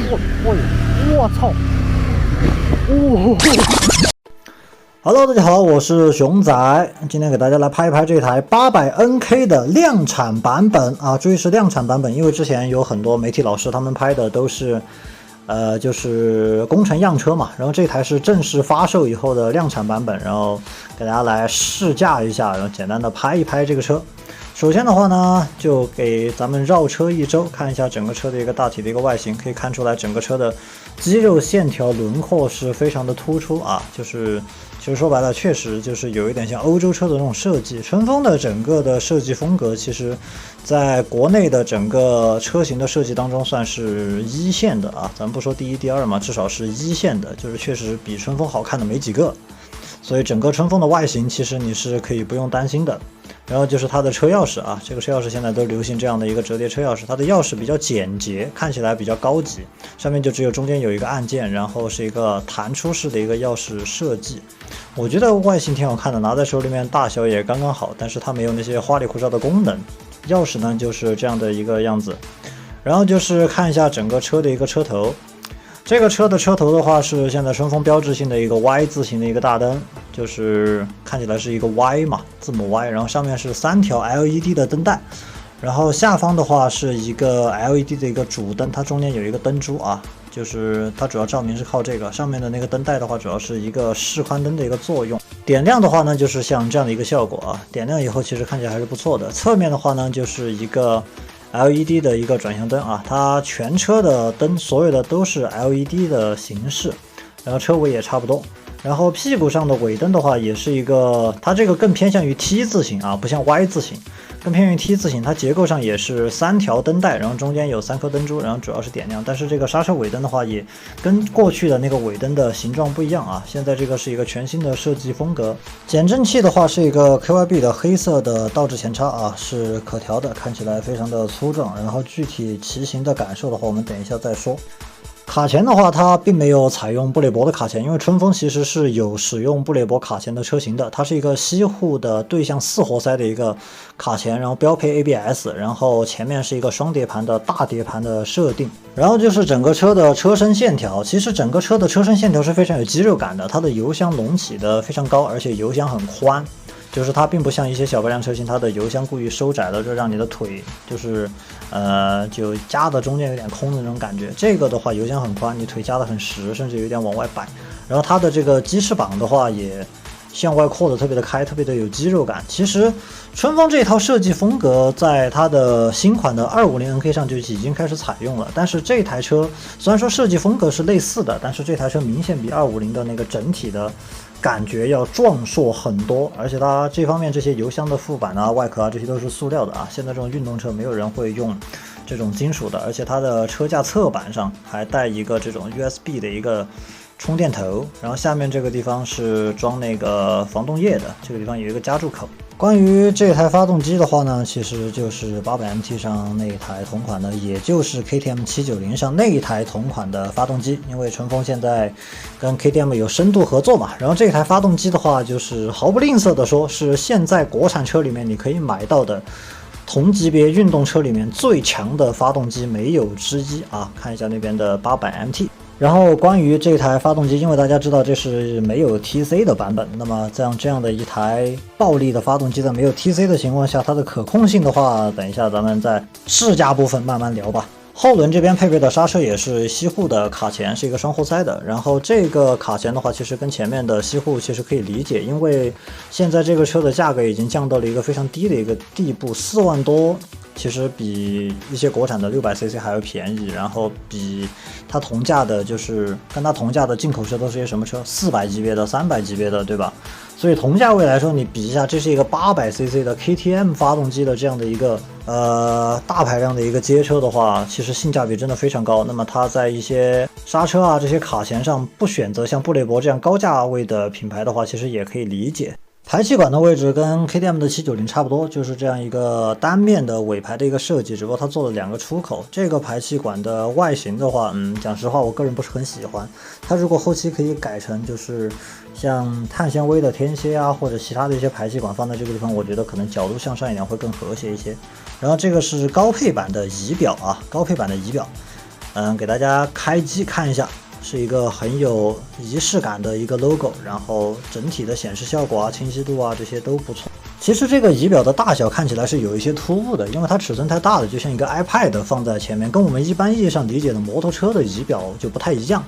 我操！Hello， 大家好，我是熊仔，今天给大家来拍一拍这台800NK 的量产版本啊，注意是量产版本，因为之前有很多媒体老师他们拍的都是，就是工程样车嘛，然后这台是正式发售以后的量产版本，然后给大家来试驾一下，然后简单的拍一拍这个车。首先的话呢，就给咱们绕车一周，看一下整个车的一个大体的一个外形，可以看出来整个车的肌肉线条轮廓是非常的突出啊，其实说白了，确实就是有一点像欧洲车的那种设计。春风的整个的设计风格，其实在国内的整个车型的设计当中算是一线的啊，咱不说第一、第二嘛，至少是一线的，就是确实比春风好看的没几个。所以整个春风的外形，其实你是可以不用担心的。然后就是它的车钥匙啊，这个车钥匙现在都流行这样的一个折叠车钥匙，它的钥匙比较简洁，看起来比较高级，上面就只有中间有一个按键，然后是一个弹出式的一个钥匙设计，我觉得外形挺好看的，拿在手里面大小也刚刚好，但是它没有那些花里胡哨的功能。钥匙呢就是这样的一个样子，然后就是看一下整个车的一个车头。这个车的车头的话是现在春风标志性的一个 Y 字形的一个大灯，就是看起来是一个 Y 嘛，字母 Y， 然后上面是3条 LED 的灯带，然后下方的话是一个 LED 的一个主灯，它中间有一个灯珠啊，就是它主要照明是靠这个，上面的那个灯带的话主要是一个示宽灯的一个作用。点亮的话呢就是像这样的一个效果啊，点亮以后其实看起来还是不错的。侧面的话呢就是一个LED 的一个转向灯啊，它全车的灯所有的都是 LED 的形式，然后车尾也差不多，然后屁股上的尾灯的话也是一个，它这个更偏向于 T 字形啊，不像 Y 字形，更偏向于 T 字形，它结构上也是3条灯带，然后中间有3颗灯珠，然后主要是点亮，但是这个刹车尾灯的话也跟过去的那个尾灯的形状不一样啊，现在这个是一个全新的设计风格。减震器的话是一个 KYB 的黑色的倒置前叉啊，是可调的，看起来非常的粗壮，然后具体骑行的感受的话我们等一下再说。卡钳的话它并没有采用布雷伯的卡钳，因为春风其实是有使用布雷伯卡钳的车型的，它是一个西护的对向4活塞的一个卡钳，然后标配 ABS， 然后前面是一个双碟盘的大碟盘的设定，然后就是整个车的车身线条，其实整个车的车身线条是非常有肌肉感的，它的油箱隆起的非常高，而且油箱很宽，就是它并不像一些小排量车型，它的油箱故意收窄了，就让你的腿就是就夹的中间有点空的那种感觉。这个的话油箱很宽，你腿夹得很实，甚至有点往外摆。然后它的这个鸡翅膀的话也向外扩的特别的开，特别的有肌肉感。其实春风这一套设计风格在它的新款的 250NK 上就已经开始采用了，但是这台车虽然说设计风格是类似的，但是这台车明显比250的那个整体的感觉要壮硕很多，而且它这方面这些油箱的副板啊、外壳啊，这些都是塑料的啊。现在这种运动车没有人会用这种金属的，而且它的车架侧板上还带一个这种 USB 的一个充电头，然后下面这个地方是装那个防冻液的，这个地方有一个夹住口。关于这台发动机的话呢，其实就是 800MT 上那一台同款的，也就是 KTM 790上那一台同款的发动机，因为春风现在跟 KTM 有深度合作嘛，然后这台发动机的话就是毫不吝啬的说是现在国产车里面你可以买到的同级别运动车里面最强的发动机没有之一啊，看一下那边的 800MT。然后关于这台发动机，因为大家知道这是没有 TC 的版本，那么这样的一台暴力的发动机在没有 TC 的情况下，它的可控性的话，等一下咱们在试驾部分慢慢聊吧。后轮这边配备的刹车也是西护的卡钳，是一个双活塞的。然后这个卡钳的话，其实跟前面的西护其实可以理解，因为现在这个车的价格已经降到了一个非常低的一个地步，4万多。其实比一些国产的 600cc 还要便宜，然后比它同价的，就是跟它同价的进口车都是些什么车？400级别的、300级别的，对吧？所以同价位来说，你比一下，这是一个800cc 的 KTM 发动机的这样的一个大排量的一个街车的话，其实性价比真的非常高。那么它在一些刹车啊这些卡钳上不选择像布雷伯这样高价位的品牌的话，其实也可以理解。排气管的位置跟 KTM 的790差不多，就是这样一个单面的尾排的一个设计，只不过它做了2个出口。这个排气管的外形的话，讲实话我个人不是很喜欢。它如果后期可以改成就是像碳纤维的天蝎啊，或者其他的一些排气管放在这个地方，我觉得可能角度向上一点会更和谐一些。然后这个是高配版的仪表啊，高配版的仪表。给大家开机看一下，是一个很有仪式感的一个 logo， 然后整体的显示效果啊、清晰度啊这些都不错。其实这个仪表的大小看起来是有一些突兀的，因为它尺寸太大了，就像一个 iPad 放在前面，跟我们一般意义上理解的摩托车的仪表就不太一样。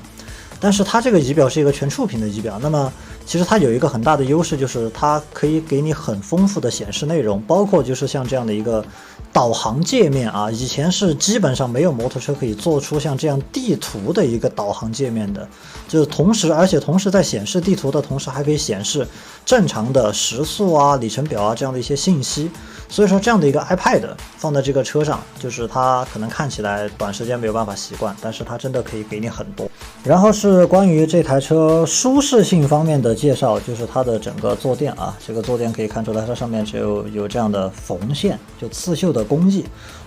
但是它这个仪表是一个全触屏的仪表，那么其实它有一个很大的优势，就是它可以给你很丰富的显示内容，包括就是像这样的一个导航界面啊，以前是基本上没有摩托车可以做出像这样地图的一个导航界面的，就是而且同时在显示地图的同时，还可以显示正常的时速啊、里程表啊这样的一些信息。所以说这样的一个 iPad 放在这个车上，就是它可能看起来短时间没有办法习惯，但是它真的可以给你很多。然后是关于这台车舒适性方面的介绍，就是它的整个坐垫啊，这个坐垫可以看出来它上面就有这样的缝线，就刺绣的工艺，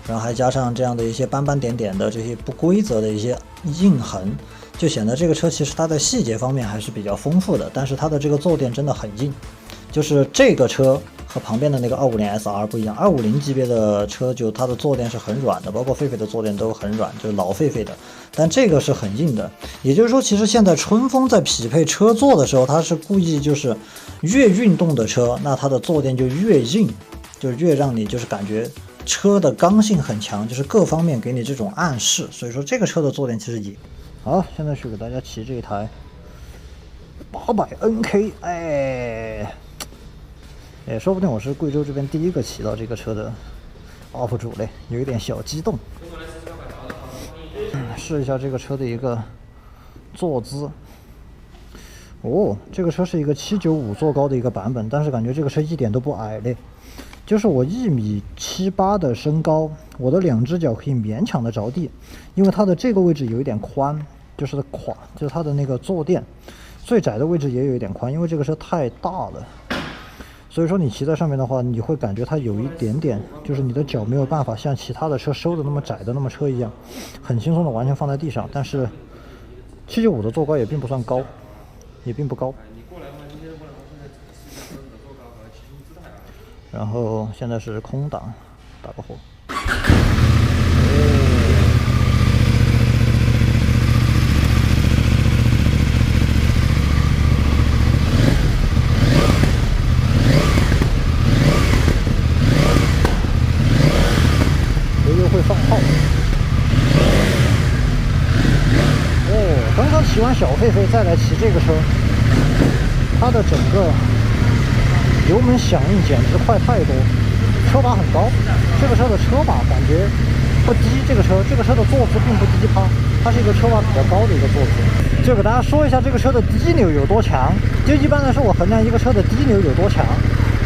然后还加上这样的一些斑斑点点的这些不规则的一些印痕，就显得这个车其实它的细节方面还是比较丰富的。但是它的这个坐垫真的很硬，就是这个车和旁边的那个250 SR 不一样，250级别的车就它的坐垫是很软的，包括狒狒的坐垫都很软，就是老狒狒的，但这个是很硬的。也就是说，其实现在春风在匹配车座的时候，它是故意就是越运动的车，那它的坐垫就越硬，就越让你就是感觉车的刚性很强，就是各方面给你这种暗示。所以说这个车的坐垫其实也好。现在去给大家骑这一台800NK，说不定我是贵州这边第一个骑到这个车的 UP 主嘞，有一点小激动。试一下这个车的一个坐姿。这个车是一个795坐高的一个版本，但是感觉这个车一点都不矮嘞。就是我1.78米的身高，我的2只脚可以勉强的着地，因为它的这个位置有一点宽，就是它的那个坐垫最窄的位置也有一点宽，因为这个车太大了。所以说你骑在上面的话，你会感觉它有一点点，就是你的脚没有办法像其他的车收的那么窄的那么车一样，很轻松的完全放在地上。但是795的坐高也并不算高，也并不高。然后现在是空档，打个火。会放炮。刚刚骑完小狒狒再来骑这个车，它的整个油门响应简直快太多，车把很高，这个车的车把感觉不低，这个车的坐姿并不低趴，它是一个车把比较高的一个坐姿。就给大家说一下这个车的低扭有多强，就一般来说我衡量一个车的低扭有多强，